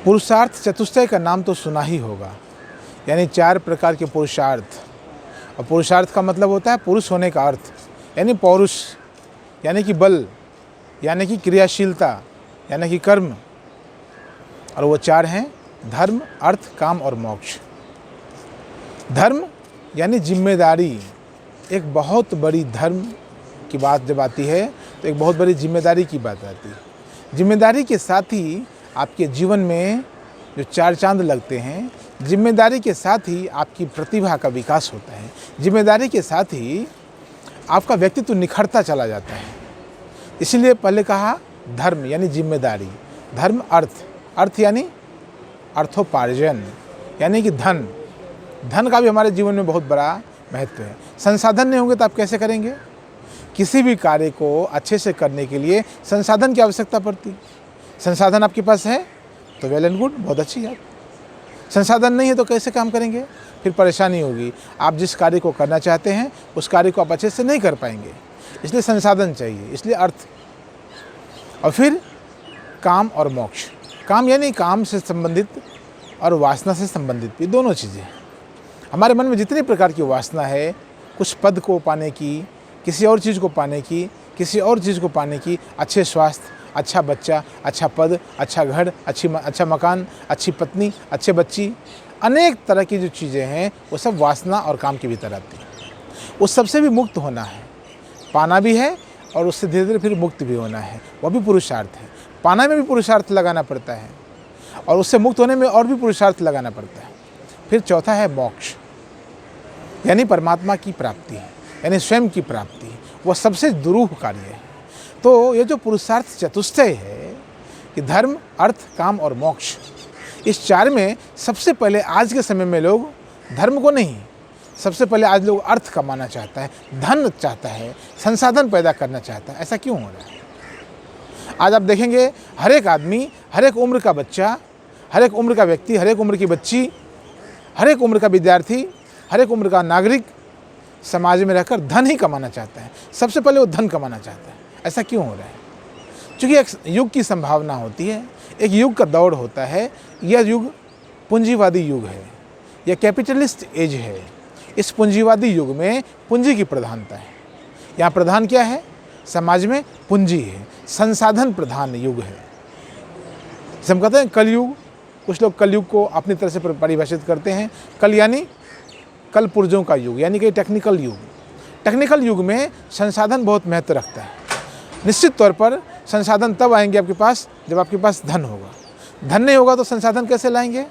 पुरुषार्थ चतुष्टय का नाम तो सुना ही होगा, यानी 4 प्रकार के पुरुषार्थ। और पुरुषार्थ का मतलब होता है पुरुष होने का अर्थ, यानी पौरुष, यानी कि बल, यानी कि क्रियाशीलता, यानी कि कर्म। और वो 4 हैं धर्म, अर्थ, काम और मोक्ष। धर्म यानी जिम्मेदारी, एक बहुत बड़ी धर्म की बात जब आती है तो एक बहुत बड़ी जिम्मेदारी की बात आती है। जिम्मेदारी के साथ ही आपके जीवन में जो 4 चांद लगते हैं, जिम्मेदारी के साथ ही आपकी प्रतिभा का विकास होता है, जिम्मेदारी के साथ ही आपका व्यक्तित्व निखरता चला जाता है। इसीलिए पहले कहा धर्म यानी जिम्मेदारी, धर्म, अर्थ, अर्थ यानी अर्थोपार्जन, यानी कि धन। धन का भी हमारे जीवन में बहुत बड़ा महत्व है। संसाधन नहीं होंगे तो आप कैसे करेंगे? किसी भी कार्य को अच्छे से करने के लिए संसाधन की आवश्यकता पड़ती है। संसाधन आपके पास है तो वेल एंड गुड, बहुत अच्छी बात। संसाधन नहीं है तो कैसे काम करेंगे? फिर परेशानी होगी। आप जिस कार्य को करना चाहते हैं उस कार्य को आप अच्छे से नहीं कर पाएंगे। इसलिए संसाधन चाहिए, इसलिए अर्थ। और फिर काम और मोक्ष। काम यानी काम से संबंधित और वासना से संबंधित भी, दोनों चीज़ें। हमारे मन में जितनी प्रकार की वासना है, कुछ पद को पाने की, किसी और चीज़ को पाने की, किसी और चीज़ को पाने की, अच्छे स्वास्थ्य, अच्छा बच्चा, अच्छा पद, अच्छा घर, अच्छा मकान, अच्छी पत्नी, अच्छे बच्ची, अनेक तरह की जो चीज़ें हैं वो सब वासना और काम के भीतर आती हैं। उस सबसे भी मुक्त होना है, पाना भी है और उससे धीरे धीरे फिर मुक्त भी होना है, वह भी पुरुषार्थ है। पाना में भी पुरुषार्थ लगाना पड़ता है और उससे मुक्त होने में और भी पुरुषार्थ लगाना पड़ता है। फिर चौथा है मोक्ष, यानी परमात्मा की प्राप्ति है, यानी स्वयं की प्राप्ति है। वह सबसे दुरूह कार्य है। तो ये जो पुरुषार्थ चतुष्टय है कि धर्म, अर्थ, काम और मोक्ष, इस 4 में सबसे पहले आज के समय में लोग धर्म को नहीं, सबसे पहले आज लोग अर्थ कमाना चाहता है, धन चाहता है, संसाधन पैदा करना चाहता है। ऐसा क्यों हो रहा है? आज आप देखेंगे हर एक आदमी, हर एक उम्र का बच्चा, हर एक उम्र का व्यक्ति, हर एक उम्र की बच्ची, हर एक उम्र का विद्यार्थी, हर एक उम्र का नागरिक समाज में रहकर धन ही कमाना चाहता है। सबसे पहले वो धन कमाना चाहता है। ऐसा क्यों हो रहा है? क्योंकि एक युग की संभावना होती है, एक युग का दौड़ होता है। यह युग पूंजीवादी युग है, यह कैपिटलिस्ट एज है। इस पूंजीवादी युग में पूंजी की प्रधानता है। यहाँ प्रधान क्या है? समाज में पूंजी है, संसाधन प्रधान युग है। जैसे हम कहते हैं कलयुग, कुछ लोग कलयुग को अपनी तरह से परिभाषित करते हैं। कल यानी कल पुर्जों का युग, यानी कि टेक्निकल युग। टेक्निकल युग में संसाधन बहुत महत्व रखता है। निश्चित तौर पर संसाधन तब आएंगे आपके पास जब आपके पास धन होगा। धन नहीं होगा तो संसाधन कैसे लाएंगे?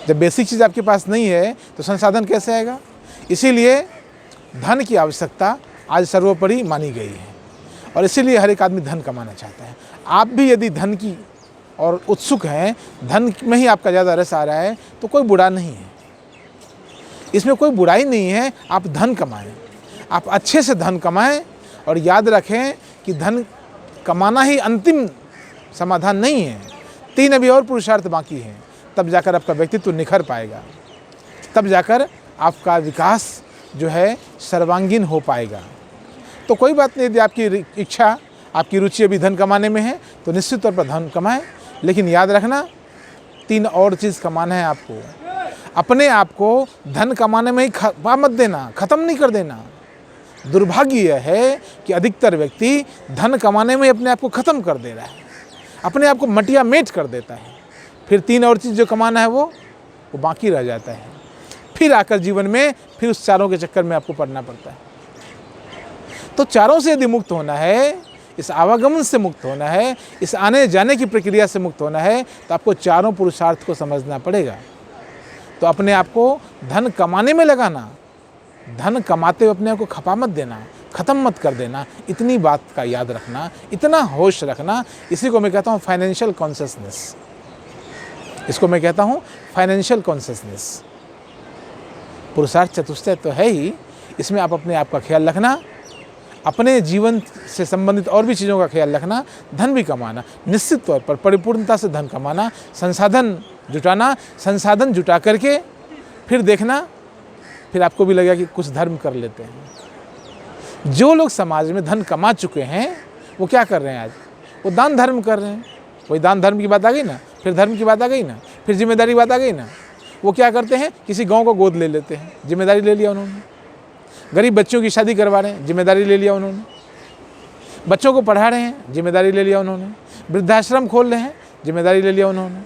जब बेसिक चीज़ आपके पास नहीं है तो संसाधन कैसे आएगा? इसीलिए धन की आवश्यकता आज सर्वोपरि मानी गई है और इसीलिए हर एक आदमी धन कमाना चाहता है। आप भी यदि धन की और उत्सुक हैं, धन में ही आपका ज़्यादा रस आ रहा है, तो कोई बुरा नहीं है, इसमें कोई बुराई नहीं है। आप धन कमाएं, आप अच्छे से धन कमाएं और याद रखें कि धन कमाना ही अंतिम समाधान नहीं है। 3 अभी और पुरुषार्थ बाकी हैं, तब जाकर आपका व्यक्तित्व निखर पाएगा, तब जाकर आपका विकास जो है सर्वांगीण हो पाएगा। तो कोई बात नहीं, यदि आपकी इच्छा, आपकी रुचि अभी धन कमाने में है तो निश्चित तौर पर धन कमाएं, लेकिन याद रखना 3 और चीज़ कमाना है आपको। अपने आप को धन कमाने में ही खपा मत देना, ख़त्म नहीं कर देना। दुर्भाग्य यह है कि अधिकतर व्यक्ति धन कमाने में अपने आप को ख़त्म कर दे रहा है, अपने आप को मटिया मेट कर देता है। फिर 3 और चीज़ जो कमाना है वो बाकी रह जाता है। फिर आकर जीवन में फिर उस 4 के चक्कर में आपको पड़ना पड़ता है। तो 4 से यदि मुक्त होना है, इस आवागमन से मुक्त होना है, इस आने जाने की प्रक्रिया से मुक्त होना है, तो आपको 4 पुरुषार्थ को समझना पड़ेगा। तो अपने आप को धन कमाने में लगाना, धन कमाते हुए अपने आप को खपा मत देना, ख़त्म मत कर देना। इतनी बात का याद रखना, इतना होश रखना, इसी को मैं कहता हूँ फाइनेंशियल कॉन्शियसनेस। इसको मैं कहता हूँ फाइनेंशियल कॉन्शियसनेस। पुरुषार्थ चतुष्टय तो है ही, इसमें आप अपने आप का ख्याल रखना, अपने जीवन से संबंधित और भी चीज़ों का ख्याल रखना, धन भी कमाना, निश्चित तौर पर परिपूर्णता से धन कमाना, संसाधन जुटाना, संसाधन जुटा करके फिर देखना, फिर आपको भी लगेगा कि कुछ धर्म कर लेते हैं। जो लोग समाज में धन कमा चुके हैं वो क्या कर रहे हैं आज? वो दान धर्म कर रहे हैं। वही दान धर्म की बात आ गई ना, फिर धर्म की बात आ गई ना, फिर जिम्मेदारी बात आ गई ना। वो क्या करते हैं, किसी गांव को गोद ले लेते हैं, जिम्मेदारी ले लिया उन्होंने। गरीब बच्चों की शादी करवा रहे हैं, जिम्मेदारी ले लिया उन्होंने। बच्चों को पढ़ा रहे हैं, जिम्मेदारी ले लिया उन्होंने। वृद्धाश्रम खोल रहे हैं, जिम्मेदारी ले लिया उन्होंने।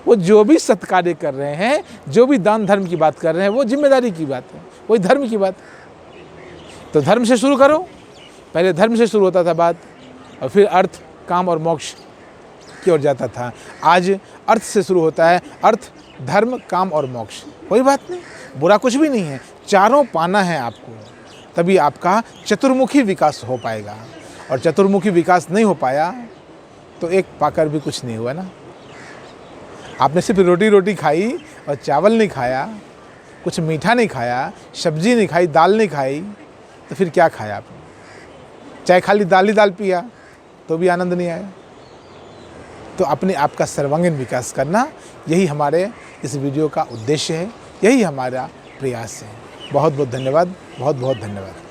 वो जो भी सत्कार्य कर रहे हैं, जो भी दान धर्म की बात कर रहे हैं, वो जिम्मेदारी की बात है, वही धर्म की बात है। तो धर्म से शुरू करो। पहले धर्म से शुरू होता था बात, और फिर अर्थ, काम और मोक्ष की ओर जाता था। आज अर्थ से शुरू होता है, अर्थ, धर्म, काम और मोक्ष। कोई बात नहीं, बुरा कुछ भी नहीं है। चारों पाना है आपको, तभी आपका चतुर्मुखी विकास हो पाएगा। और चतुर्मुखी विकास नहीं हो पाया तो एक पाकर भी कुछ नहीं हुआ ना। आपने सिर्फ रोटी खाई और चावल नहीं खाया, कुछ मीठा नहीं खाया, सब्जी नहीं खाई, दाल नहीं खाई, तो फिर क्या खाया आपने? चाहे खाली दाल ही दाल पिया तो भी आनंद नहीं आया। तो अपने आप का सर्वांगीण विकास करना, यही हमारे इस वीडियो का उद्देश्य है, यही हमारा प्रयास है। बहुत बहुत धन्यवाद, बहुत बहुत धन्यवाद।